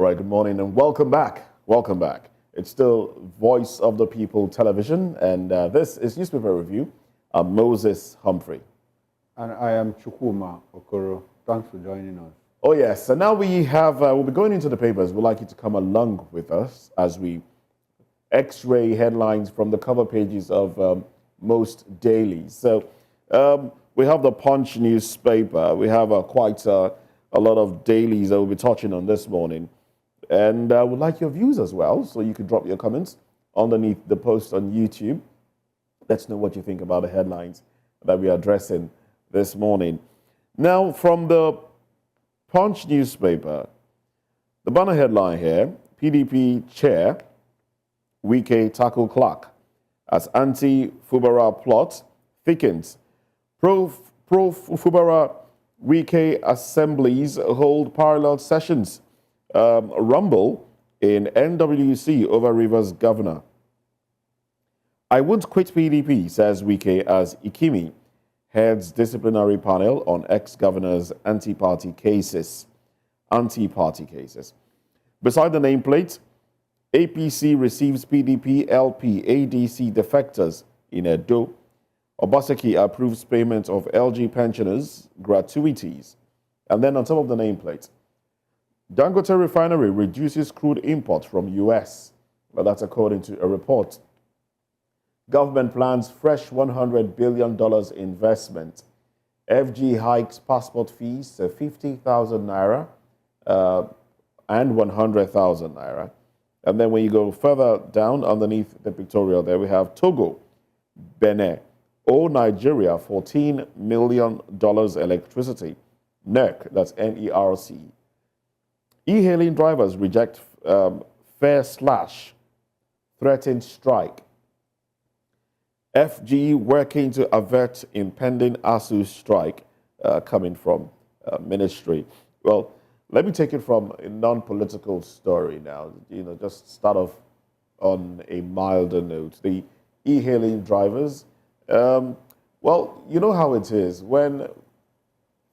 right, good morning and welcome back. Welcome back. It's still Voice of the People television, and this is Newspaper Review. I'm Moses Humphrey. And I am Chukwuma Okoro. Thanks for joining us. Oh, yes. So now we have, we'll be going into the papers. We'd like you to come along with us as we x-ray headlines from the cover pages of most dailies. So we have the Punch newspaper. We have quite a lot of dailies that we'll be touching on this morning. And we'd like your views as well, so you can drop your comments underneath the post on YouTube. Let's know what you think about the headlines that we are addressing this morning. Now, from the Punch newspaper, the banner headline here, PDP chair, Wike tackle Clark as anti-Fubara plot thickens. Pro-Fubara Wike assemblies hold parallel sessions. Rumble in NWC over Rivers governor. I won't quit PDP, says Wike as Ikimi heads disciplinary panel on ex-governor's anti-party cases. Beside the nameplate, APC receives PDP LP ADC defectors in Edo. Obaseki approves payment of LG pensioners gratuities. And then on top of the nameplate, Dangote Refinery reduces crude import from U.S. Well, that's according to a report. Government plans fresh $100 billion investment. FG hikes passport fees to 50,000 naira and 100,000 naira. And then when you go further down underneath the pictorial there, we have Togo, Benin, owe Nigeria $14 million electricity. NERC, that's N-E-R-C. E-hailing drivers reject fare slash, threatened strike. FG working to avert impending ASU strike coming from ministry. Well, let me take it from a non-political story now. Just start off on a milder note. The e-hailing drivers, well, you know how it is. When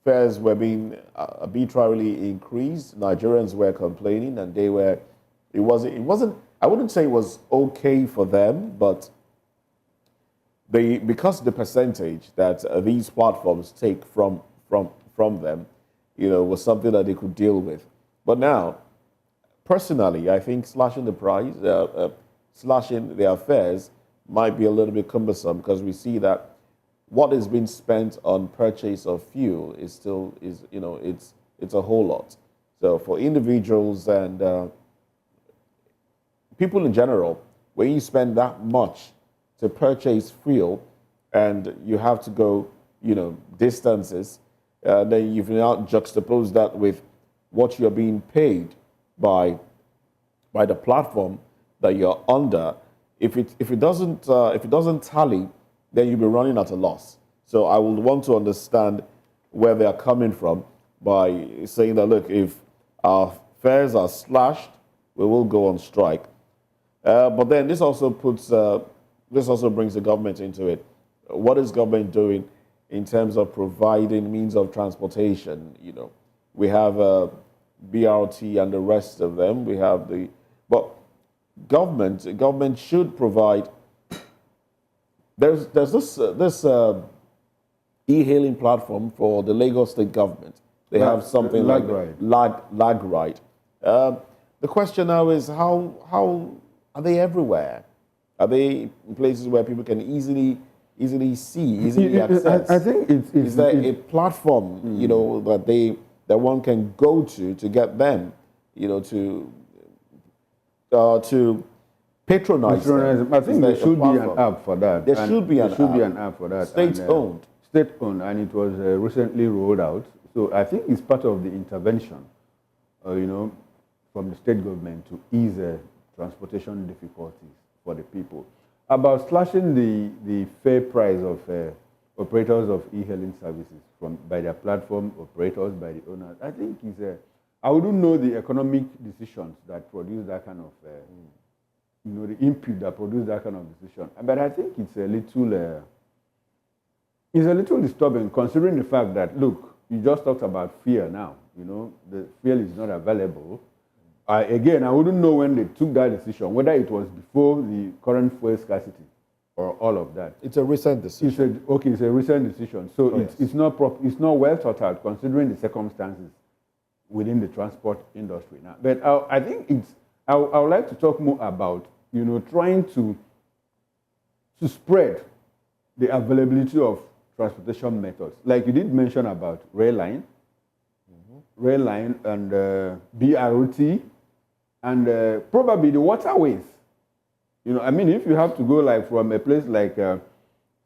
fares were being arbitrarily increased, Nigerians were complaining, and it wasn't, I wouldn't say it was okay for them, but because the percentage that these platforms take from them, was something that they could deal with. But now, personally, I think slashing the price, slashing their fares might be a little bit cumbersome, because we see that what is being spent on purchase of fuel is still it's a whole lot. So for individuals and people in general, when you spend that much to purchase fuel and you have to go, distances, then you've now juxtaposed that with what you're being paid by the platform that you're under. If it doesn't tally, then you'll be running at a loss. So I would want to understand where they're coming from by saying that, look, if our fares are slashed, we will go on strike. But then this also brings the government into it. What is government doing in terms of providing means of transportation? We have BRT and the rest of them. But government should provide. There's this e-hailing platform for the Lagos State government. They have something like LagRide. The question now is how are they everywhere? Are they in places where people can easily see, easily access? I think is there a platform that one can go to get them, to patronize them? I think there should be an app for that. There should be an app for that. State-owned. State-owned, and it was recently rolled out. So I think it's part of the intervention, from the state government to ease transportation difficulties for the people. About slashing the fair price of operators of e-hailing services by their platform operators, by the owners, I think I wouldn't know the economic decisions that produce that kind of the input that produce that kind of decision. But I think it's a little disturbing, considering the fact that, look, you just talked about fear now. The fuel is not available. Again, I wouldn't know when they took that decision, whether it was before the current fuel scarcity or all of that. It's a recent decision. It's a recent decision. So it's not it's not well thought out considering the circumstances within the transport industry now. But I think I would like to talk more about, trying to spread the availability of transportation methods. Like you did mention about rail line and BRT, and probably the waterways. If you have to go like from a place like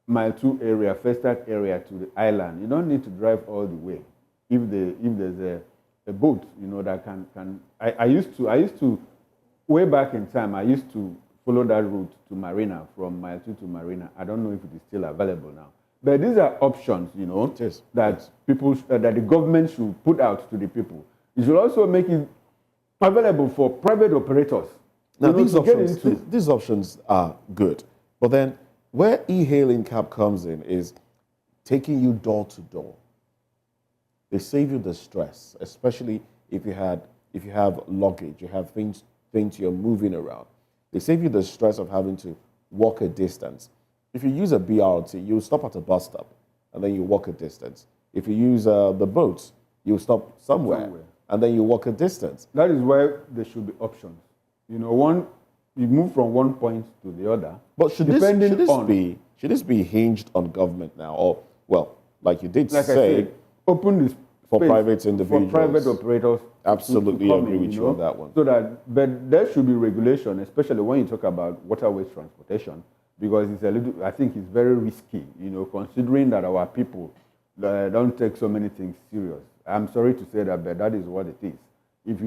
Mile 2 area, Festac area to the island, you don't need to drive all the way. If there's a boat, that can. I used to, way back in time, I used to follow that route to Marina, from Mile 2 to Marina. I don't know if it is still available now. But these are options, that people, that the government should put out to the people. It should also make it available for private operators. Now, these options are good. But then where e-hailing cab comes in is taking you door to door. They save you the stress, especially if you have luggage, you have things you're moving around. They save you the stress of having to walk a distance. If you use a BRT, you stop at a bus stop and then you walk a distance. If you use the boats, you stop somewhere and then you walk a distance. That is why there should be options. You move from one point to the other. But should this be hinged on government now? Or, well, like you did say, open this for private individuals. For private operators. Absolutely agree with you on that one. But there should be regulation, especially when you talk about waterways transportation, because I think it's very risky, considering that our people don't take so many things serious. I'm sorry to say that, but that is what it is. If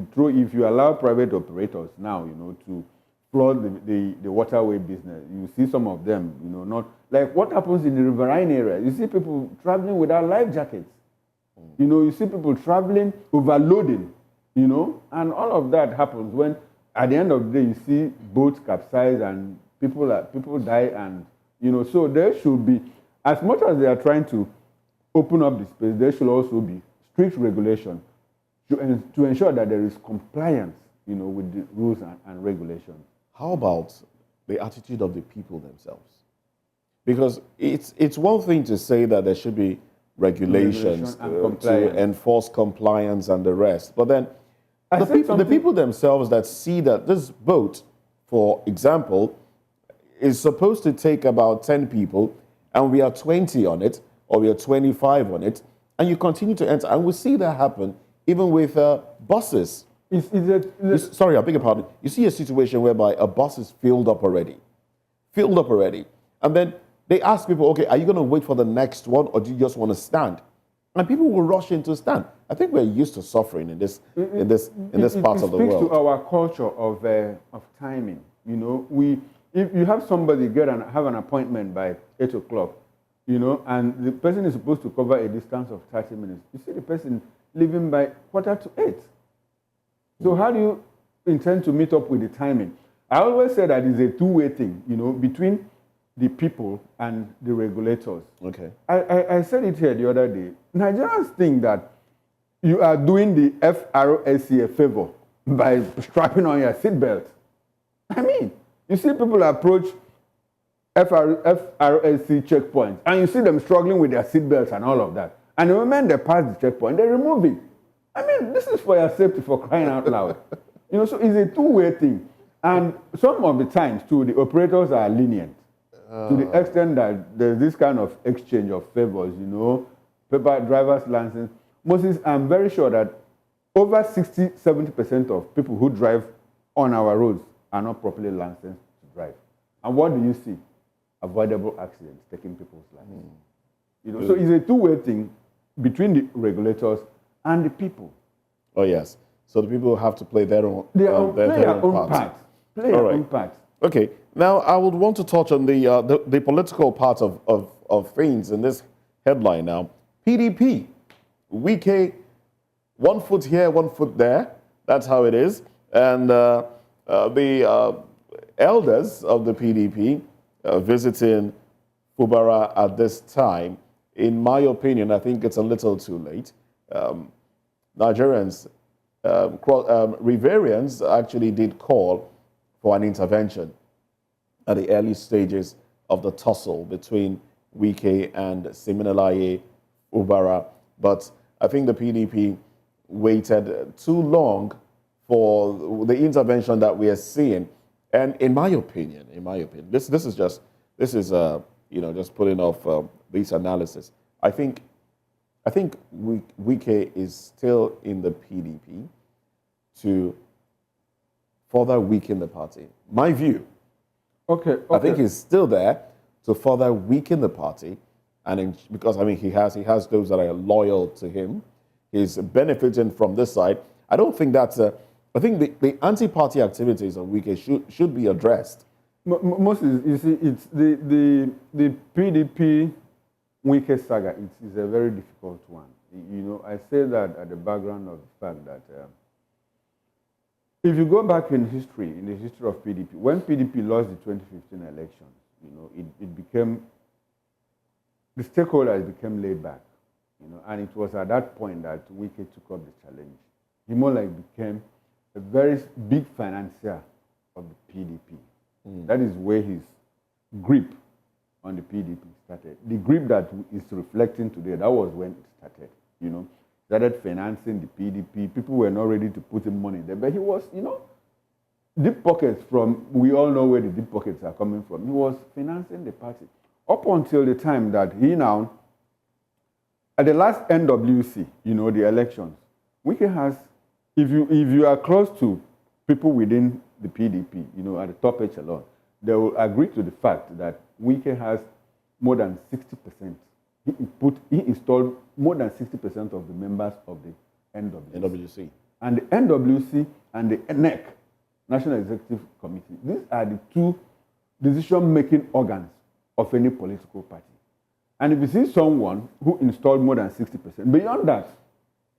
you allow private operators now, to flood the waterway business, you see some of them, not like what happens in the riverine area. You see people traveling without life jackets. You see people traveling, overloading, and all of that happens when, at the end of the day, you see boats capsize and people die, and so there should be, as much as they are trying to open up the space, there should also be strict regulation to ensure that there is compliance, with the rules and regulations. How about the attitude of the people themselves? Because it's one thing to say that there should be regulations to enforce compliance and the rest, but then the people themselves that see that this boat, for example, is supposed to take about 10 people, and we are 20 on it, or we are 25 on it, and you continue to enter, and we see that happen even with buses. Sorry, I beg your pardon. You see a situation whereby a bus is filled up already, and then they ask people, okay, are you going to wait for the next one, or do you just want to stand? And people will rush in to stand. I think we're used to suffering in this part of the world. It speaks to our culture of timing. If you have somebody have an appointment by 8 o'clock, and the person is supposed to cover a distance of 30 minutes, you see the person leaving by 7:45. So how do you intend to meet up with the timing? I always say that it's a two-way thing, between the people and the regulators. Okay. I said it here the other day. Nigerians think that you are doing the FRSC a favor by strapping on your seatbelt. You see people approach FRSC checkpoints, and you see them struggling with their seatbelts and all of that. And the moment they pass the checkpoint, they remove it. This is for your safety, for crying out loud. So it's a two-way thing. And some of the times, too, the operators are lenient to the extent that there's this kind of exchange of favors, paper driver's license. Moses, I'm very sure that over 60-70% of people who drive on our roads are not properly licensed to drive. And what do you see? Avoidable accidents, taking people's lives. So it's a two-way thing between the regulators and the people. Oh, yes. So the people have to play their own part. Play their own part. Okay. Now, I would want to touch on the political part of things in this headline now. PDP, Wike, 1 foot here, 1 foot there. That's how it is. And the elders of the PDP visiting Fubara at this time, in my opinion, I think it's a little too late. Nigerians Riverians actually did call for an intervention at the early stages of the tussle between Wike and Siminalayi Ubara. But I think the PDP waited too long for the intervention that we are seeing. And in my opinion, this is just just putting off this analysis. I think Wike is still in the PDP to further weaken the party. My view. Okay. I think he's still there to further weaken the party, and because he has those that are loyal to him. He's benefiting from this side. I don't think that's I think the anti-party activities of Wike should be addressed. Moses, you see, it's the PDP Wike saga. It's a very difficult one. You know, I say that at the background of the fact that if you go back in the history of PDP, when PDP lost the 2015 elections, you know, it became, the stakeholders became laid back, you know, and it was at that point that Wike took up the challenge. He more like became a very big financier of the PDP. That is where his grip on the PDP started. The grip that is reflecting today, that was when it started, you know. Started financing the PDP. People were not ready to put in money there, but he was, you know, deep pockets from, we all know where the deep pockets are coming from. He was financing the party up until the time that he now, at the last NWC, you know, the elections, Wike has, if you are close to people within the PDP, you know, at the top echelon, they will agree to the fact that Wike has more than 60%. He installed more than 60% of the members of the NWC. And the NWC and the NEC, National Executive Committee, these are the two decision-making organs of any political party. And if you see someone who installed more than 60%, beyond that,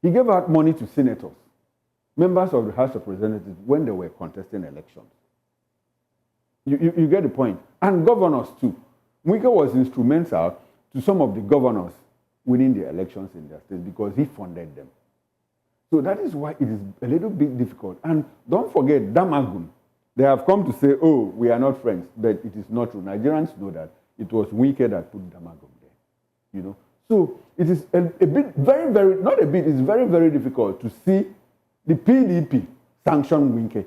he gave out money to senators, members of the House of Representatives, when they were contesting elections. You get the point. And governors too. Wike was instrumental to some of the governors winning the elections in their state because he funded them. So that is why it is a little bit difficult. And don't forget, Damagum. They have come to say, oh, we are not friends, but it is not true. Nigerians know that it was Wike that put Damagum there. You know? So it is a bit, very, very, not a bit, it's very, very difficult to see the PDP sanction Wike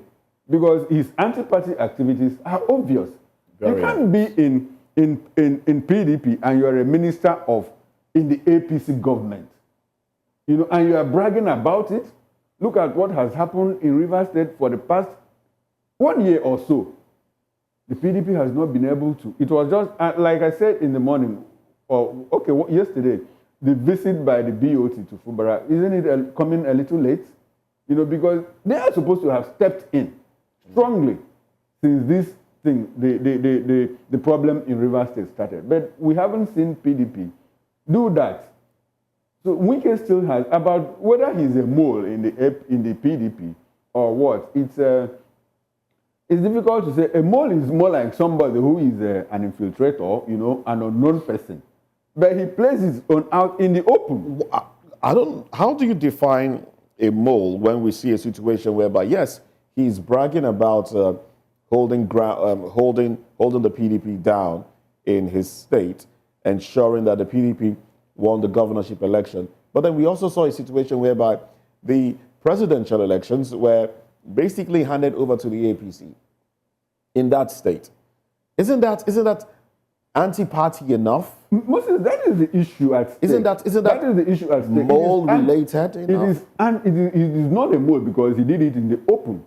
because his anti-party activities are obvious. You can't be in PDP and you are a minister in the APC government, you know, and you are bragging about it. Look at what has happened in Rivers State for the past 1 year or so. The PDP has not been able to. It was just, like I said in the morning, yesterday, the visit by the BOT to Fubara, isn't it coming a little late? You know, because they are supposed to have stepped in strongly since this thing, the problem in Rivers State started. But we haven't seen PDP do that. So Wike still has, about whether he's a mole in the PDP or what, it's difficult to say. A mole is more like somebody who is an infiltrator, you know, an unknown person. But he plays his own out in the open. How do you define a mole when we see a situation whereby, yes, he's bragging about holding the PDP down in his state, ensuring that the PDP won the governorship election. But then we also saw a situation whereby the presidential elections were basically handed over to the APC in that state. Isn't that anti-party enough? Moses, that is the issue at stake. That is the issue at stake? Mole related enough? It is not a mole because he did it in the open.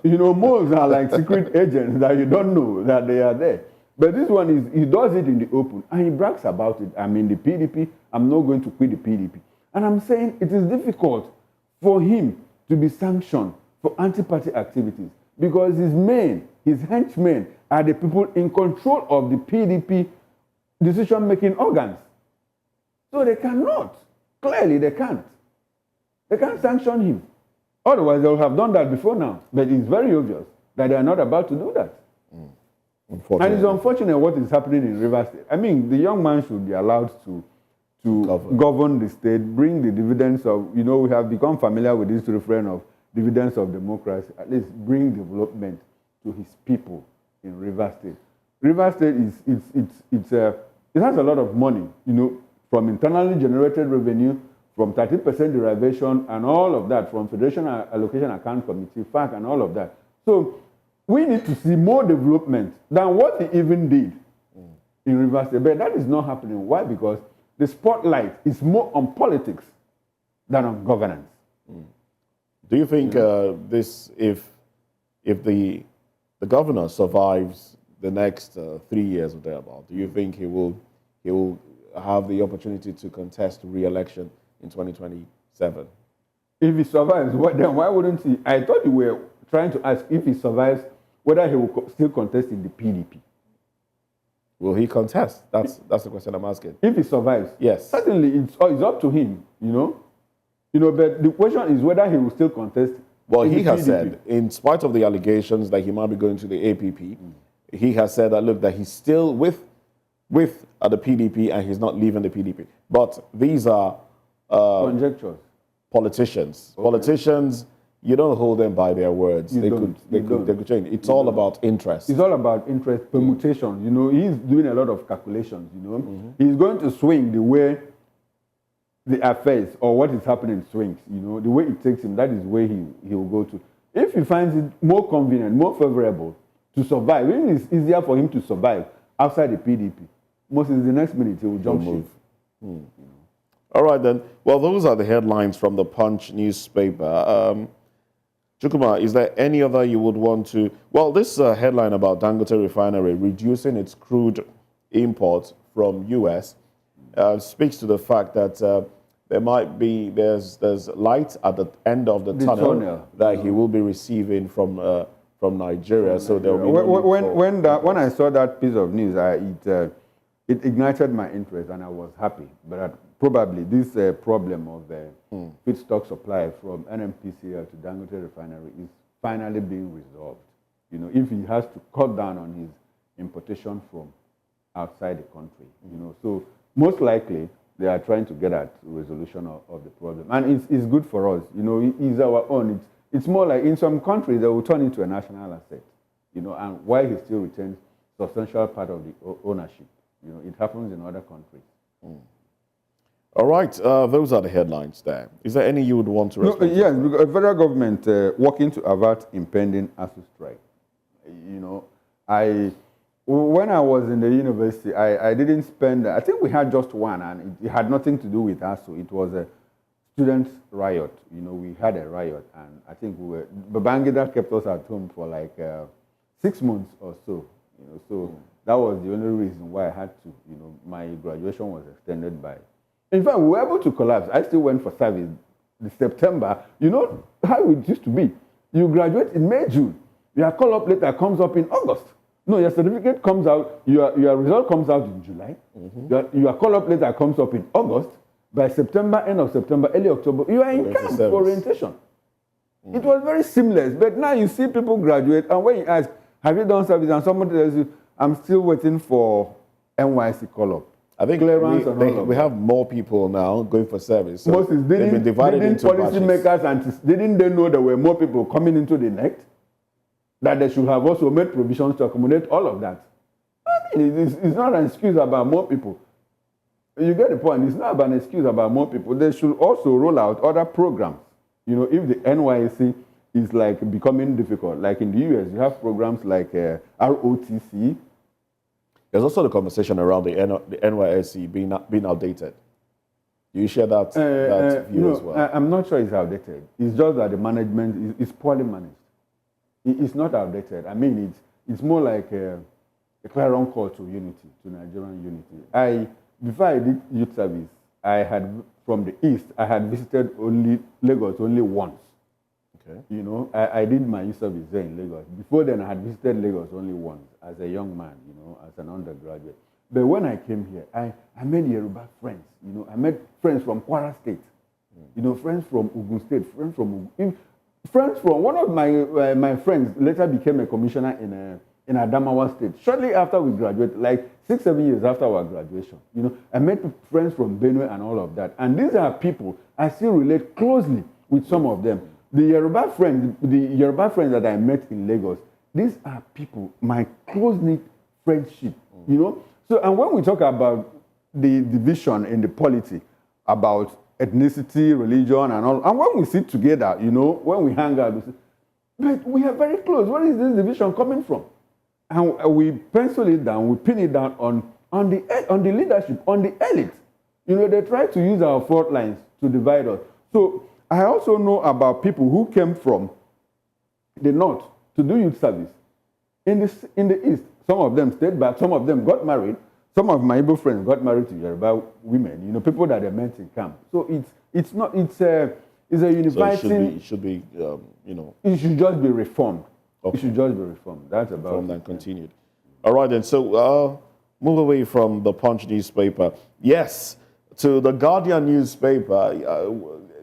You know, moles are like secret agents that you don't know that they are there. But this one he does it in the open and he brags about it. I'm in the PDP, I'm not going to quit the PDP. And I'm saying it is difficult for him to be sanctioned for anti-party activities because his henchmen are the people in control of the PDP decision-making organs. So they cannot. Clearly, they can't. They can't sanction him. Otherwise, they would have done that before now. But it's very obvious that they are not about to do that. And it's unfortunate what is happening in Rivers State. I mean, the young man should be allowed to to govern the state, bring the dividends of, you know, we have become familiar with this refrain of dividends of democracy, at least bring development to his people in Rivers State. Rivers State it has a lot of money, you know, from internally generated revenue, from 30% derivation and all of that, from Federation Allocation Account Committee, FAC and all of that. So we need to see more development than what he even did in Rivers State. But that is not happening. Why? Because the spotlight is more on politics than on governance. Do you think if the governor survives the next 3 years or thereabout, do you think he will have the opportunity to contest re-election in 2027? If he survives, then why wouldn't he? I thought you were trying to ask if he survives, whether he will still contest in the PDP. Will he contest? That's the question I'm asking. If he survives, yes, certainly it's up to him. You know. But the question is whether he will still contest. Well, he has said, in spite of the allegations that he might be going to the APP, he has said that, look, that he's still with the PDP and he's not leaving the PDP. But these are conjectures. Politicians. Okay. Politicians, you don't hold them by their words. They could change. It's all about interest. It's all about interest, permutation. You know, he's doing a lot of calculations. You know, he's going to swing the way the affairs or what is happening swings. You know, the way it takes him, that is where he will go to. If he finds it more convenient, more favorable to survive, even it's easier for him to survive outside the PDP. Most in the next minute he will jump ship. All right then. Well, those are the headlines from the Punch newspaper. Chukwuma, is there any other you would want to? Well, this headline about Dangote Refinery reducing its crude imports from U.S. Speaks to the fact that there's light at the end of the tunnel that he will be receiving from Nigeria. So there will be when I saw that piece of news, it ignited my interest and I was happy. But probably this problem of feedstock supply from NNPCL to Dangote Refinery is finally being resolved. You know, if he has to cut down on his importation from outside the country, you know, so most likely they are trying to get at resolution of the problem, and it's good for us. You know, it's our own. It's more like in some countries they will turn into a national asset. You know, and while he still retains substantial part of the ownership. You know, it happens in other countries. All right, those are the headlines there. Is there any you would want to respond to? Yes, because the federal government working to avert impending ASU strike. You know, when I was in the university, I didn't spend, I think we had just one, and it had nothing to do with ASU. It was a student riot. You know, we had a riot, and I think Babangida kept us at home for like 6 months or so. You know, so that was the only reason why I had to, you know, my graduation was extended by. In fact, we were able to collapse. I still went for service this September. You know how it used to be. You graduate in May, June. Your call-up letter comes up in August. No, your certificate comes out, your result comes out in July. Your call-up letter comes up in August. By September, end of September, early October, you are in camp for orientation. It was very seamless. But now you see people graduate, and when you ask, have you done service? And somebody tells you, I'm still waiting for NYC call-up. I think we have more people now going for service. So Moses, didn't policymakers and didn't they know there were more people coming into the NECT? That they should have also made provisions to accommodate all of that. I mean, it's not an excuse about more people. You get the point. It's not about an excuse about more people. They should also roll out other programs. You know, if the NYC is like becoming difficult, like in the US, you have programs like ROTC. There's also the conversation around the NYSC being outdated. Do you share that view as well? I'm not sure it's outdated. It's just that the management is poorly managed. It's not outdated. I mean, it's more like a clarion call to unity, to Nigerian unity. Before I did youth service, I had, from the east, I had visited Lagos only once. Okay. You know, I did my youth service there in Lagos. Before then, I had visited Lagos only once as a young man, you know, as an undergraduate. But when I came here, I made Yoruba friends. You know, I met friends from Kwara State. You know, friends from Ogun State, friends from one of my friends later became a commissioner in Adamawa State. Shortly after we graduated, like 6, 7 years after our graduation. You know, I met friends from Benue and all of that. And these are people I still relate closely with some of them. The Yoruba friends that I met in Lagos, these are people, my close-knit friendship, you know. So, and when we talk about the division in the polity, about ethnicity, religion, and all, and when we sit together, you know, when we hang out, we say, but we are very close. Where is this division coming from? And we pencil it down, we pin it down on the leadership, on the elite. You know, they try to use our fault lines to divide us. So I also know about people who came from the north to do youth service. In the east, some of them stayed back, some of them got married. Some of my Igbo friends got married to Yoruba women, you know, people that they met in camp. So it's a unifying. So it should be you know. It should just be reformed. Okay. It should just be reformed. That's about Reformed and continued. All right, then. So move away from the Punch newspaper. Yes, to the Guardian newspaper.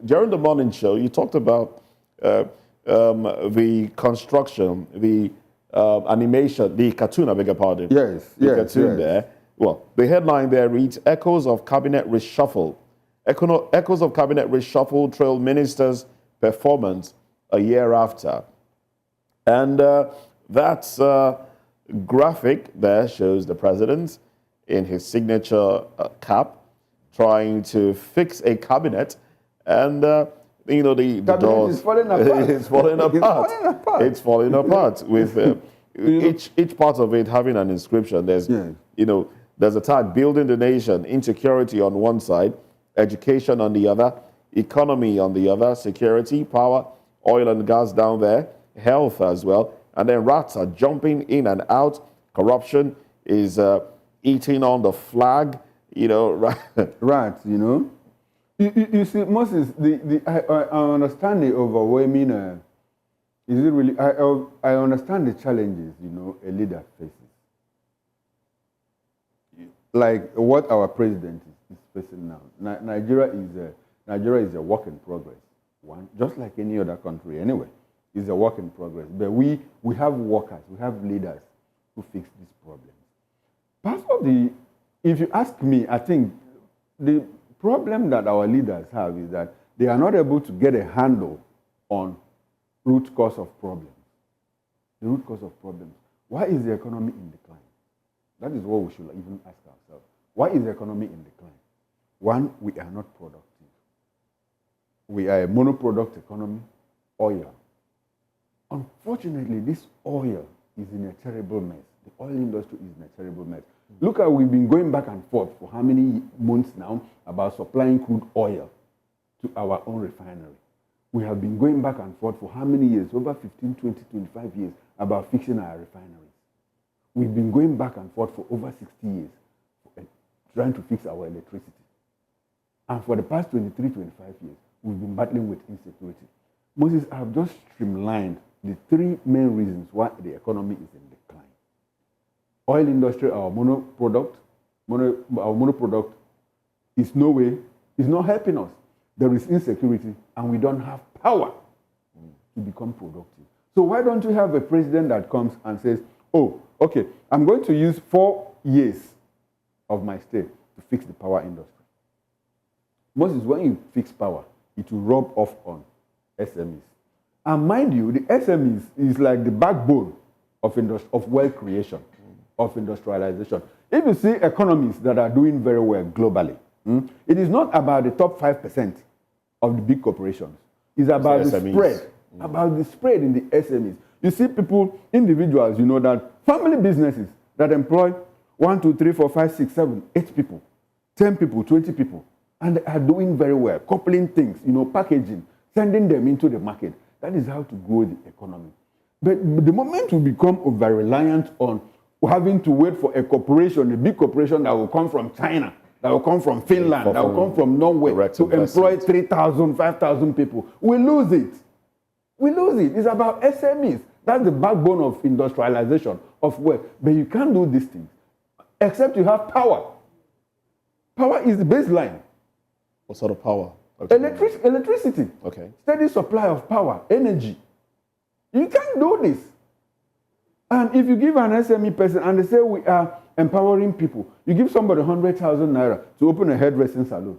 During the morning show, you talked about the construction, the animation, the cartoon, I beg your pardon. Yes, the yes, cartoon yes. there. Well, the headline there reads, Echoes of Cabinet Reshuffle. Echoes of Cabinet Reshuffle trail ministers' performance a year after. And that graphic there shows the president in his signature cap trying to fix a cabinet. And, you know, the doors... is falling apart. It's falling apart. It's falling apart. It's falling apart with each part of it having an inscription. There's, you know, there's a tag, building the nation, insecurity on one side, education on the other, economy on the other, security, power, oil and gas down there, health as well. And then rats are jumping in and out. Corruption is eating on the flag, you know. Rats, you know. You see, Moses, I understand the overwhelming, is it really, I understand the challenges, you know, a leader faces. Like what our president is facing now. Nigeria is a work in progress. One, just like any other country anyway, is a work in progress. But we have workers, we have leaders who fix these problems. Part of if you ask me, I think the problem that our leaders have is that they are not able to get a handle on root cause of problems. The root cause of problems. Why is the economy in decline? That is what we should even ask ourselves. Why is the economy in decline? One, we are not productive. We are a monoproduct economy, oil. Unfortunately, this oil is in a terrible mess. The oil industry is in a terrible mess. Look at, we've been going back and forth for how many months now about supplying crude oil to our own refinery. We have been going back and forth for how many years? Over 15, 20, 25 years about fixing our refineries. We've been going back and forth for over 60 years trying to fix our electricity. And for the past 23, 25 years, we've been battling with insecurity. Moses, I have just streamlined the three main reasons why the economy is in decline. Oil industry, our monoproduct is not helping us. There is insecurity, and we don't have power to become productive. So why don't you have a president that comes and says, oh, okay, I'm going to use 4 years of my stay to fix the power industry. Moses, when you fix power, it will rub off on SMEs. And mind you, the SMEs is like the backbone of wealth creation, of industrialization. If you see economies that are doing very well globally, it is not about the top 5% of the big corporations. It's about the spread, about the spread in the SMEs. You see people, individuals, you know, that family businesses that employ 1, 2, 3, 4, 5, 6, 7, 8 people, 10 people, 20 people, and they are doing very well, coupling things, you know, packaging, sending them into the market. That is how to grow the economy. But the moment we become over-reliant on having to wait for a corporation, a big corporation that will come from China, that will come from Finland, that will come from Norway to employ 3,000, 5,000 people, we lose it. We lose it. It's about SMEs. That's the backbone of industrialization, of wealth. But you can't do these things except you have power. Power is the baseline. What sort of power? Electricity. Okay. Steady supply of power, energy. You can't do this. And if you give an SME person and they say we are empowering people. You give somebody 100,000 naira to open a hairdressing salon,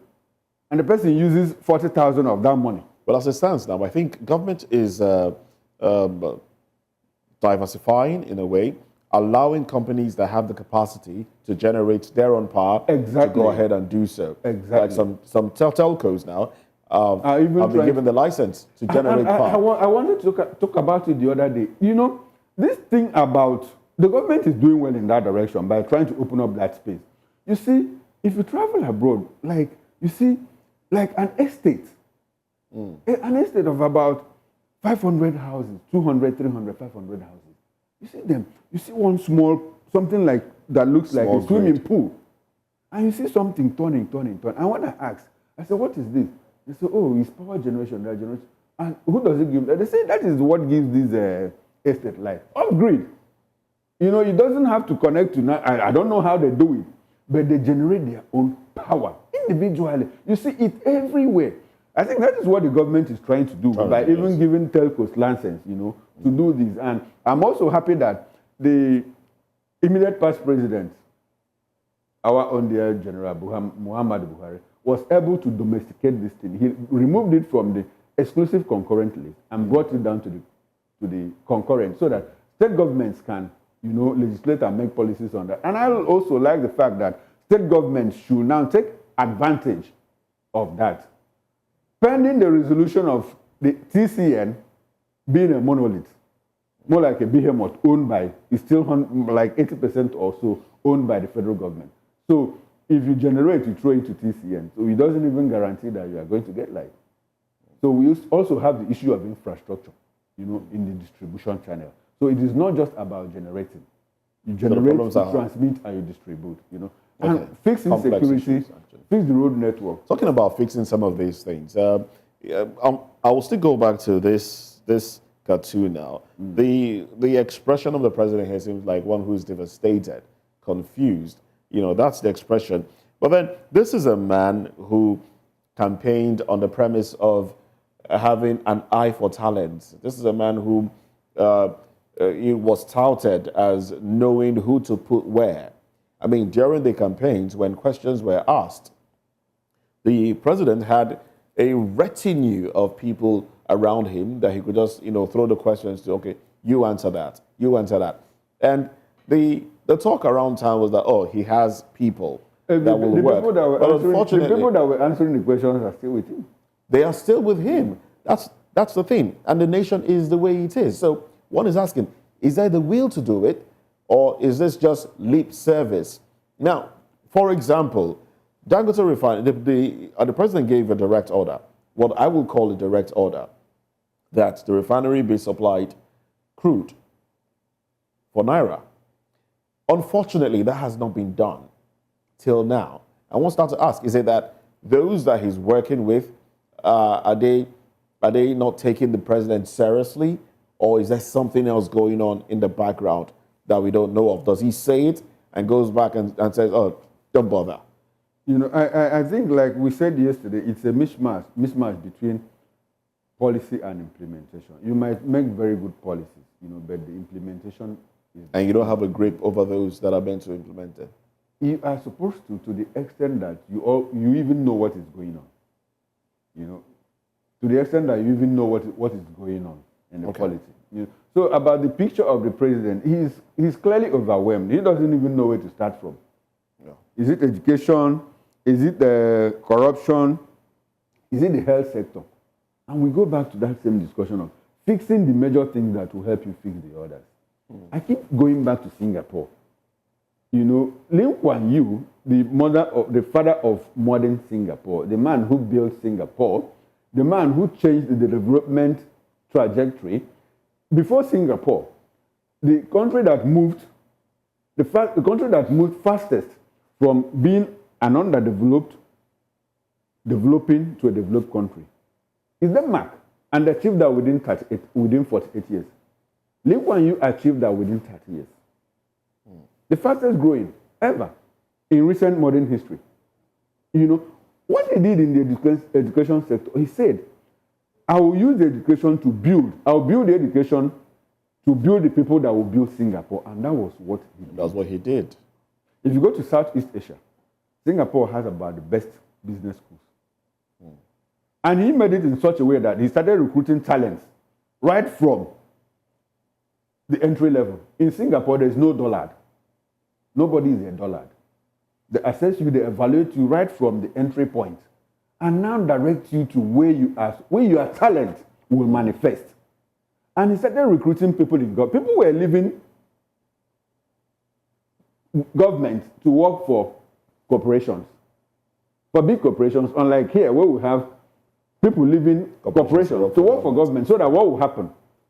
and the person uses 40,000 of that money. But as it stands now, I think government is diversifying in a way, allowing companies that have the capacity to generate their own power to go ahead and do so. Exactly. Like some telcos now even have been given the license to generate power. I wanted to talk about it the other day. You know, this thing about the government is doing well in that direction by trying to open up that space. You see, if you travel abroad, like you see, like an estate, an estate of about 500 houses, 200, 300, 500 houses. You see them. You see one small, something like that looks like a swimming pool. And you see something turning. And when I asked, I said, what is this? They said, oh, it's power generation, that generation. And who does it give? They say that is what gives this estate life. Off grid. You know, it doesn't have to connect to, I don't know how they do it, but they generate their own power individually. You see it everywhere. I think that is what the government is trying to do by even giving telcos license, you know, to do this. And I'm also happy that the immediate past president, our own dear General Muhammadu Buhari, was able to domesticate this thing. He removed it from the exclusive concurrent list and brought it down to the concurrent so that state governments can, you know, legislate and make policies on that. And I also like the fact that state governments should now take advantage of that. Pending the resolution of the TCN being a monolith, more like a behemoth owned by, it's still like 80% or so owned by the federal government. So if you generate, you throw it to TCN. So it doesn't even guarantee that you are going to get light. So we also have the issue of infrastructure, you know, in the distribution channel. So it is not just about generating. You generate, you transmit, and you distribute, you know. And fixing security, fix the road network. Talking about fixing some of these things, I will still go back to this cartoon now. The expression of the president here seems like one who's devastated, confused. You know, that's the expression. But then this is a man who campaigned on the premise of having an eye for talent. This is a man who he was touted as knowing who to put where. I mean, during the campaigns, when questions were asked, the president had a retinue of people around him that he could just, you know, throw the questions to. Okay, you answer that, you answer that. And the talk around town was that, oh, he has people that will work. The people that were answering the questions are still with him. They are still with him. That's the thing. And the nation is the way it is. So one is asking, is there the will to do it? Or is this just lip service? Now, for example, Dangote Refinery, the president gave a direct order, what I will call a direct order, that the refinery be supplied crude for Naira. Unfortunately, that has not been done till now. I want to start to ask, is it that those that he's working with, are they not taking the president seriously? Or is there something else going on in the background that we don't know of? Does he say it and goes back and says, oh, don't bother? You know, I think, like we said yesterday, it's a mismatch between policy and implementation. You might make very good policies, you know, but the implementation is... And you don't have a grip over those that are meant to implement it. You are supposed to the extent that you even know what is going on. You know, to the extent that you even know what is going on in the polity. You know? So about the picture of the president, he's clearly overwhelmed. He doesn't even know where to start from. Yeah. Is it education? Is it corruption? Is it the health sector? And we go back to that same discussion of fixing the major things that will help you fix the others. I keep going back to Singapore. You know, Lee Kuan Yew, the father of modern Singapore, the man who built Singapore, the man who changed the development trajectory. Before Singapore, the country that moved fastest from being an underdeveloped, developing to a developed country is Denmark, and achieved that within 48 years. Lee Kuan Yew achieved that within 30 years. The fastest growing ever in recent modern history. You know, what he did in the education sector, he said, I will use the education to build. I'll build the education to build the people that will build Singapore. And that was what he did. That's what he did. If you go to Southeast Asia, Singapore has about the best business schools. And he made it in such a way that he started recruiting talents right from the entry level. In Singapore, there's no dullard. Nobody is a dullard. They assess you, they evaluate you right from the entry point, and now direct you to where your talent will manifest. And he started recruiting people in government. People were leaving government to work for corporations, for big corporations, unlike here where we have people leaving corporations to work for government. So that what will happen?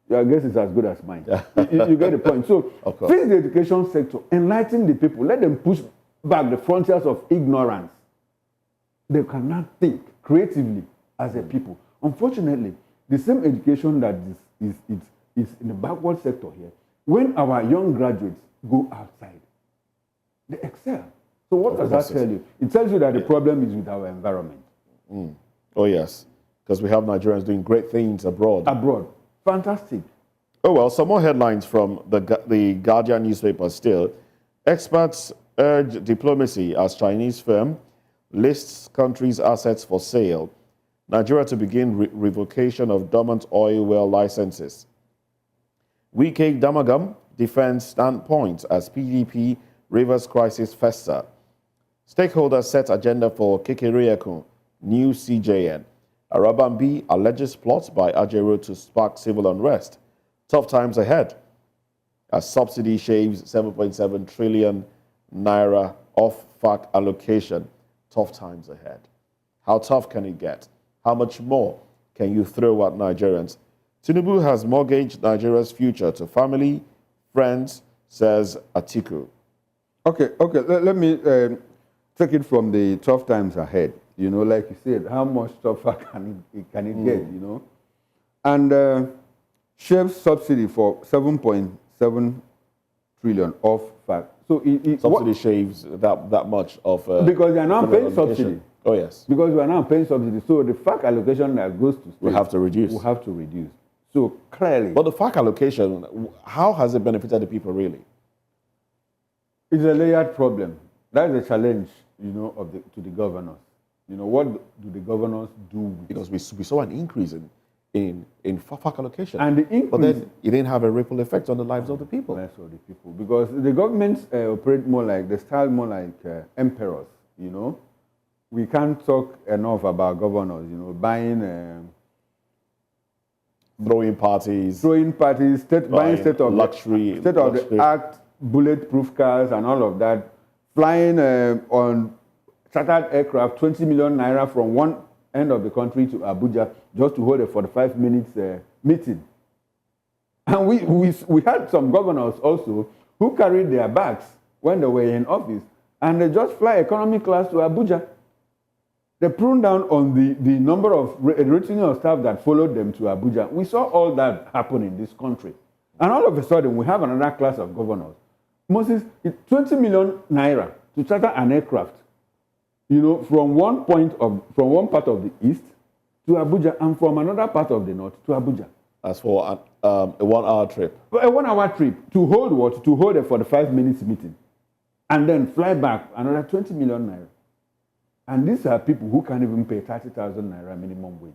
Your guess is as good as mine. You get the point. So fix the education sector, enlighten the people, let them push back the frontiers of ignorance. They cannot think creatively as a people. Unfortunately, the same education that is in the backward sector here, when our young graduates go outside, they excel. So what does that tell you? It tells you that the problem is with our environment. Oh, yes. Because we have Nigerians doing great things abroad. Abroad. Fantastic. Oh, well, some more headlines from the Guardian newspaper still. Experts urge diplomacy as Chinese firm lists country's assets for sale. Nigeria to begin revocation of dormant oil well licenses. Wike Damagam defends standpoint as PDP Rivers crisis fester. Stakeholders set agenda for Kekereekun, new CJN. Arabambi alleges plots by Ajero to spark civil unrest. Tough times ahead as subsidy shaves 7.7 trillion naira off FAC allocation. Tough times ahead. How tough can it get? How much more can you throw at Nigerians? Tinubu has mortgaged Nigeria's future to family, friends, says Atiku. Okay. Let me take it from the tough times ahead. You know, like you said, how much tougher can it get, you know? And shaves subsidy for 7.7 trillion off FAC. So subsidy shaves that much of because they are now paying subsidy. Oh yes. Because we are now paying subsidy. So the FAC allocation that goes to states, we have to reduce. We have to reduce. So clearly. But the FAC allocation, how has it benefited the people really? It's a layered problem. That is a challenge, you know, to the governors. You know, what do the governors do? Because we saw an increase in FAC allocation. And the increase, but then it didn't have a ripple effect on the lives of the people. Lives of the people. Because the governments operate more like, they style more like emperors, you know. We can't talk enough about governors, you know, buying... throwing parties, buying luxury, state-of-the-art bulletproof cars and all of that, flying on chartered aircraft, 20 million naira from one end of the country to Abuja just to hold a 45 minutes meeting. And we had some governors also who carried their bags when they were in office and they just fly economy class to Abuja. They pruned down on the number of retinue of staff that followed them to Abuja. We saw all that happen in this country. And all of a sudden, we have another class of governors. Moses, 20 million naira to charter an aircraft, you know, from one part of the east to Abuja and from another part of the north to Abuja. As for a 1 hour trip. A 1 hour trip to hold what? To hold a 45 minutes meeting. And then fly back another 20 million naira. And these are people who can't even pay 30,000 naira minimum wage.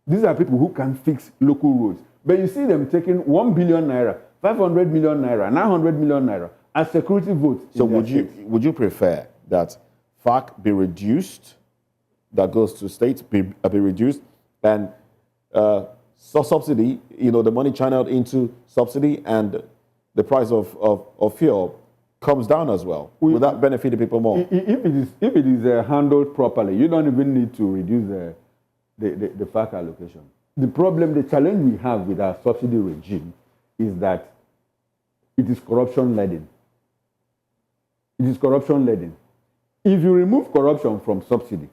These are people who can fix local roads. But you see them taking 1 billion naira, 500 million naira, 900 million naira as security votes. So would you prefer that FAC be reduced, that goes to states be reduced, and subsidy, you know, the money channeled into subsidy and the price of fuel comes down as well? Would that benefit the people more? If it is handled properly, you don't even need to reduce the FAC allocation. The challenge we have with our subsidy regime is that it is corruption-laden. It is corruption-laden. If you remove corruption from subsidy,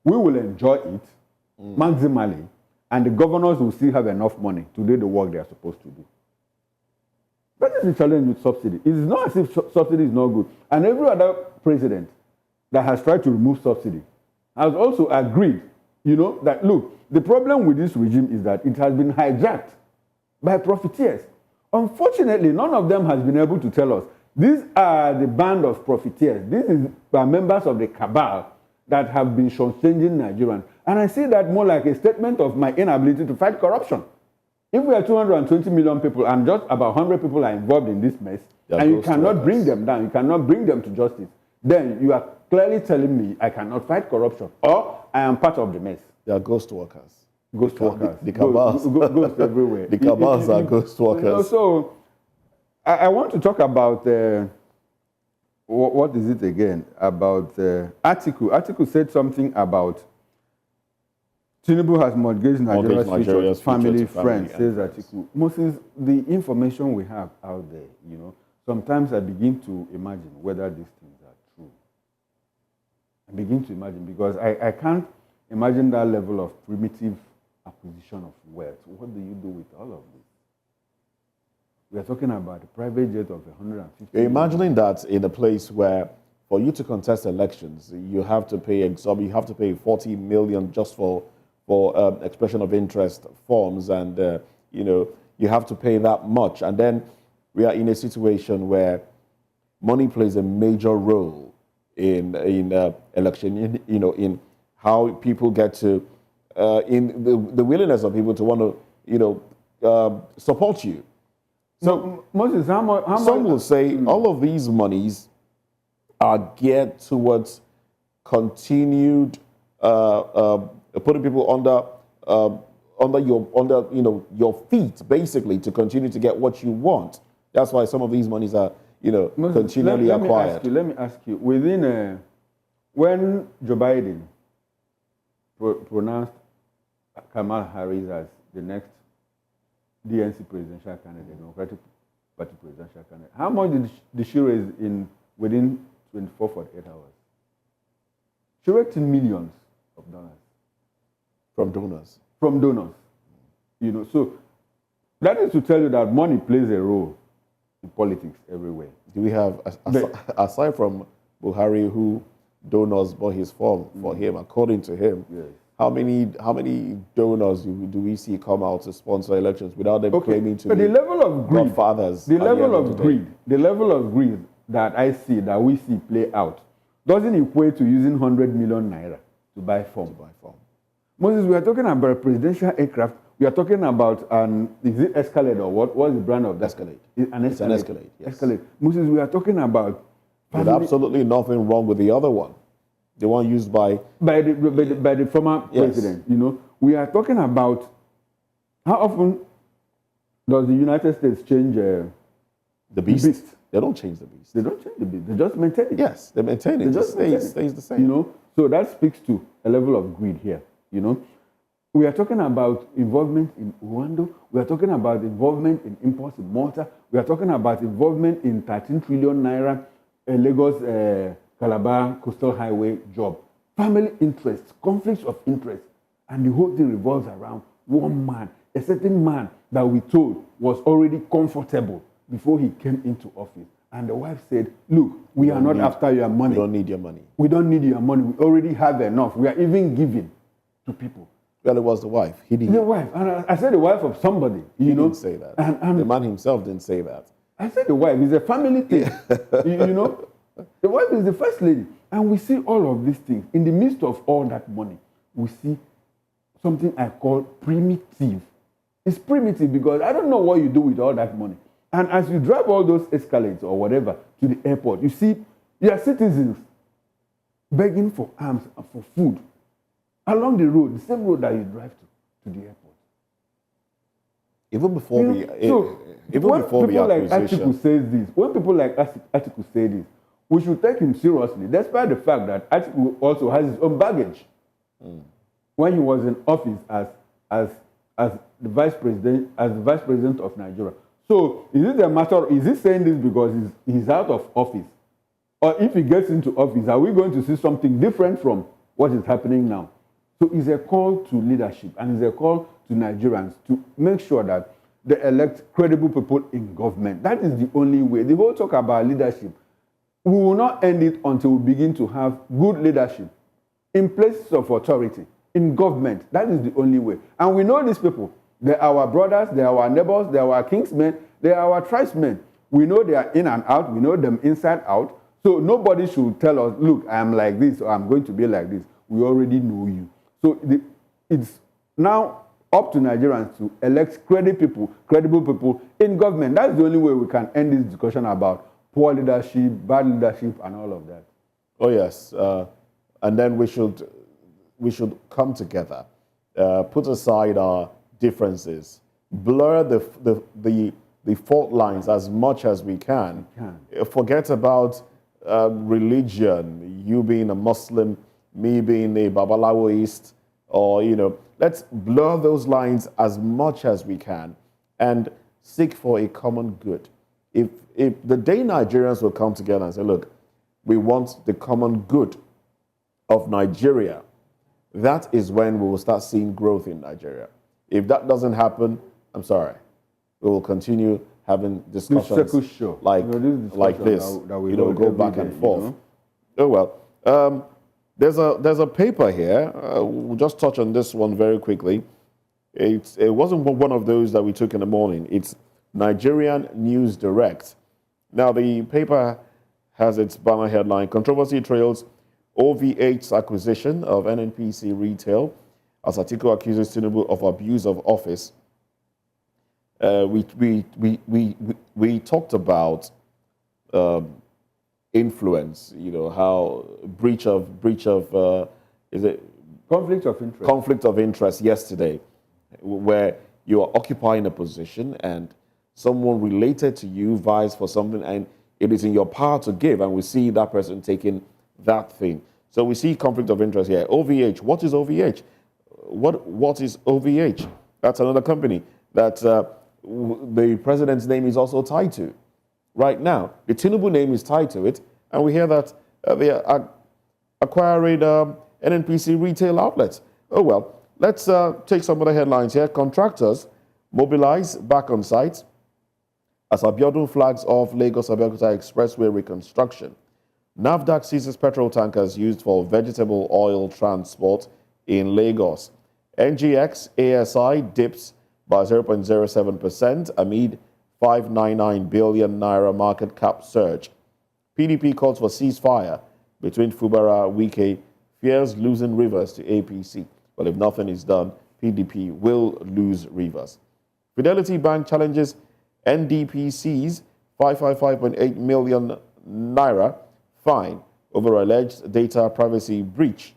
we will enjoy it maximally, and the governors will still have enough money to do the work they are supposed to do. That is the challenge with subsidy. It is not as if subsidy is not good. And every other president that has tried to remove subsidy has also agreed, you know, that look, the problem with this regime is that it has been hijacked by profiteers. Unfortunately, none of them has been able to tell us These are the band of profiteers. These are members of the cabal that have been shortchanging Nigerians. And I see that more like a statement of my inability to fight corruption. If we are 220 million people and just about 100 people are involved in this mess, and you cannot bring them down, you cannot bring them to justice, then you are clearly telling me I cannot fight corruption, or I am part of the mess. They are ghost workers. Ghost workers. The cabals. Ghost everywhere. The cabals are ghost workers. So I want to talk about, what is it again? About Atiku. Atiku said something about Tinubu has mortgaged Nigeria's family friends, says Atiku. Moses, the information we have out there, you know, sometimes I begin to imagine whether these things are true. I begin to imagine because I can't imagine that level of primitive acquisition of wealth. What do you do with all of this? We are talking about a private jet of 150. You're imagining that in a place where, for you to contest elections, you have to pay you have to pay 40 million just for expression of interest forms, and you know, you have to pay that much, and then we are in a situation where money plays a major role in election. You know, in how people get to, in the willingness of people to want to, you know, support you. So, Moses, how much? Some will say all of these monies are geared towards continued putting people under your feet, basically, to continue to get what you want. That's why some of these monies are, you know, Moses, continually acquired. Let me ask you. Within when Joe Biden pronounced Kamala Harris as the next DNC presidential candidate, Democratic Party presidential candidate, how much did she raise within 24, 48 hours? She raked in millions of dollars. From donors. From donors. You know, so that is to tell you that money plays a role in politics everywhere. Do we have, aside from Buhari, who donors bought his form for him, according to him, yes, how many donors do we see come out to sponsor elections without them claiming to be the level of greed, godfathers? The level of greed that we see play out doesn't equate to using 100 million naira to buy form. Moses, we are talking about a presidential aircraft. We are talking about is it Escalade or what? What is the brand of that? Escalade. It's an Escalade. Yes. Escalade. Moses, we are talking about. There's absolutely nothing wrong with the other one. The one used by the former president. You know, we are talking about how often does the United States change the beast? They don't change the beast. They don't change the beast. They just maintain it. Yes, they maintain it. It just stays the same. You know, so that speaks to a level of greed here. You know, we are talking about involvement in Rwanda. We are talking about involvement in imports in Malta. We are talking about involvement in 13 trillion naira Lagos Calabar Coastal Highway job. Family interests, conflicts of interest, and the whole thing revolves around one man, a certain man that we told was already comfortable before he came into office. And the wife said, look, we are not after your money. We don't need your money. We don't need your money. We already have enough. We are even giving to people. Well, it was the wife. He didn't. The wife. And I said the wife of somebody. He didn't say that. And the man himself didn't say that. I said the wife. It's a family thing. you know, the wife is the first lady. And we see all of these things. In the midst of all that money, we see something I call primitive. It's primitive because I don't know what you do with all that money. And as you drive all those Escalades or whatever to the airport, you see your citizens begging for arms and for food along the road, the same road that you drive to the airport. Even before when people like Atiku says this, when people like Atiku say this, we should take him seriously, despite the fact that Atiku also has his own baggage. When he was in office as the vice president of Nigeria. So is it a matter? Is he saying this because he's out of office, or if he gets into office, are we going to see something different from what is happening now? So it's a call to leadership, and it's a call to Nigerians to make sure that they elect credible people in government. That is the only way. The whole talk about leadership, we will not end it until we begin to have good leadership in places of authority, in government. That is the only way. And we know these people. They are our brothers, they are our neighbors, they are our kingsmen, they are our tribesmen. We know they are in and out. We know them inside out. So nobody should tell us, look, I am like this or I'm going to be like this. We already know you. So it's now up to Nigerians to elect credible people in government. That's the only way we can end this discussion about poor leadership, bad leadership, and all of that. Oh yes, and then we should come together, put aside our differences, blur the fault lines as much as we can. Forget about religion. You being a Muslim, me being a Babalawoist, or let's blur those lines as much as we can and seek for a common good. If the day Nigerians will come together and say, look, we want the common good of Nigeria, that is when we will start seeing growth in Nigeria. If that doesn't happen, I'm sorry. We will continue having discussions like this, that we go back and forth. Oh well. There's a paper here. We'll just touch on this one very quickly. It wasn't one of those that we took in the morning. It's Nigerian News Direct. Now, the paper has its banner headline, Controversy Trails OVH's acquisition of NNPC Retail, as Atiku accuses Tinubu of abuse of office. We talked about influence, how breach of is it conflict of interest yesterday, where you are occupying a position and someone related to you vies for something and it is in your power to give, and we see that person taking that thing. So we see conflict of interest here. OVH, what is OVH? What is OVH? That's another company that the president's name is also tied to. Right now, the Tinubu name is tied to it, and we hear that they are acquiring NNPC retail outlets. Oh well, let's take some of the headlines here. Contractors mobilize back on site as Abiodun flags off Lagos-Abeokuta Expressway reconstruction. NAFDAC seizes petrol tankers used for vegetable oil transport in Lagos. NGX ASI dips by 0.07% amid 599 billion naira market cap surge. PDP calls for ceasefire between Fubara, Wike, fears losing Rivers to APC. Well, if nothing is done, PDP will lose Rivers. Fidelity Bank challenges NDPC's 555.8 million naira fine over alleged data privacy breach.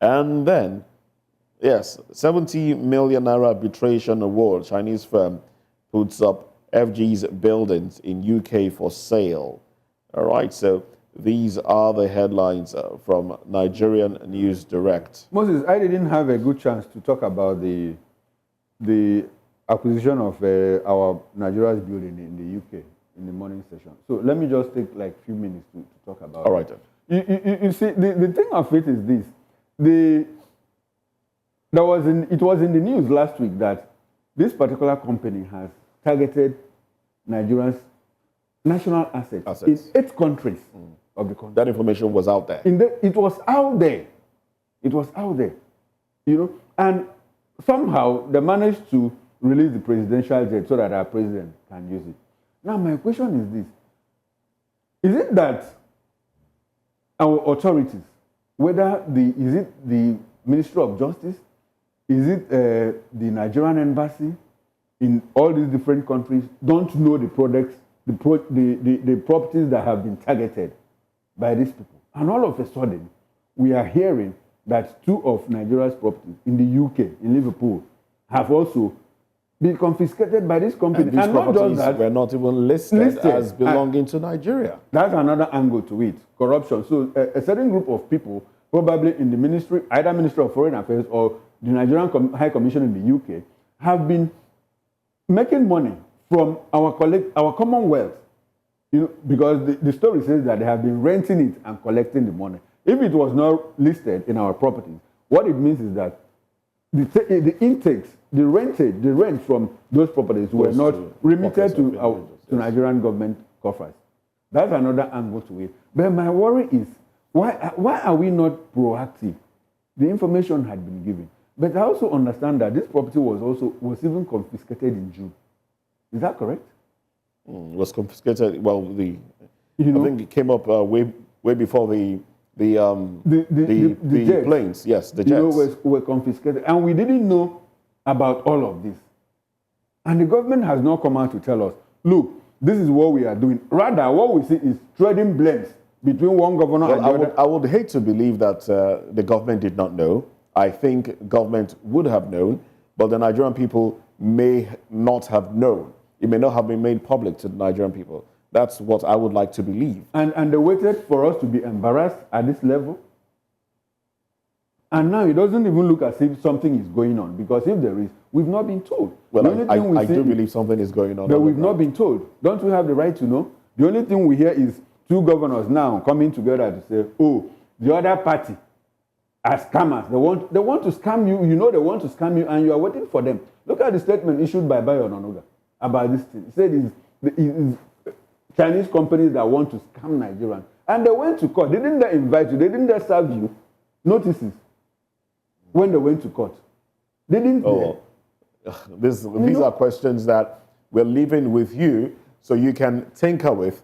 And then, yes, 70 million naira arbitration award. Chinese firm puts up FG's buildings in UK for sale. All right, so these are the headlines from Nigerian News Direct. Moses, I didn't have a good chance to talk about the acquisition of our Nigeria's building in the UK in the morning session. So let me just take like a few minutes to talk about All right. it. You see, the thing of it is this. It was in the news last week that this particular company has targeted Nigeria's national assets. In 8 countries of the country. That information was out there. It was out there. It was out there. And somehow they managed to release the presidential jet so that our president can use it. Now, my question is this. Is it that our authorities, is it the Ministry of Justice, is it the Nigerian embassy in all these different countries, don't know the products, the properties that have been targeted by these people? And all of a sudden, we are hearing that 2 of Nigeria's properties in the UK, in Liverpool, have also been confiscated by this company. And these properties were not even listed as belonging to Nigeria. That's another angle to it, corruption. So a certain group of people, probably in the ministry, either Ministry of Foreign Affairs or the Nigerian High Commission in the UK, have been making money from our Commonwealth. Because the story says that they have been renting it and collecting the money. If it was not listed in our properties, what it means is that the intakes, the rent from those properties were not remitted to Nigerian government coffers. That's another angle to it. But my worry is, why are we not proactive? The information had been given. But I also understand that this property was even confiscated in June. Is that correct? Was confiscated. Well, You I know, think it came up way before the jets, planes. Yes, the you know, jets. were confiscated, and we didn't know about all of this. And the government has not come out to tell us, look, this is what we are doing. Rather, what we see is trading blames between one governor and the other. I would hate to believe that the government did not know. I think government would have known, but the Nigerian people may not have known. It may not have been made public to the Nigerian people. That's what I would like to believe. And they waited for us to be embarrassed at this level. And now it doesn't even look as if something is going on, because if there is, we've not been told. Well, the only thing we I see do is believe something is going on. that we've not been told. Don't we have the right to know? The only thing we hear is two governors now coming together to say, oh, the other party are scammers. They want to scam you. You know they want to scam you, and you are waiting for them. Look at the statement issued by Bayo Onanuga about this thing. He said it's Chinese companies that want to scam Nigerians. And they went to court. They didn't invite you. They didn't serve you notices when they went to court. They didn't. Oh, these are questions that we're leaving with you, so you can tinker with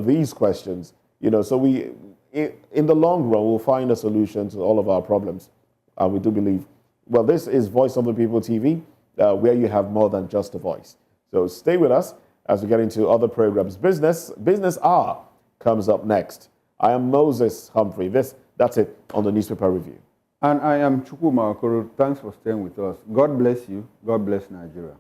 these questions. You know, so in the long run, we'll find a solution to all of our problems. And we do believe. Well, this is Voice of the People TV, where you have more than just a voice. So stay with us as we get into other programs. Business Hour comes up next. I am Moses Humphrey. That's it on the Newspaper Review. And I am Chukwuma Okoro. Thanks for staying with us. God bless you. God bless Nigeria.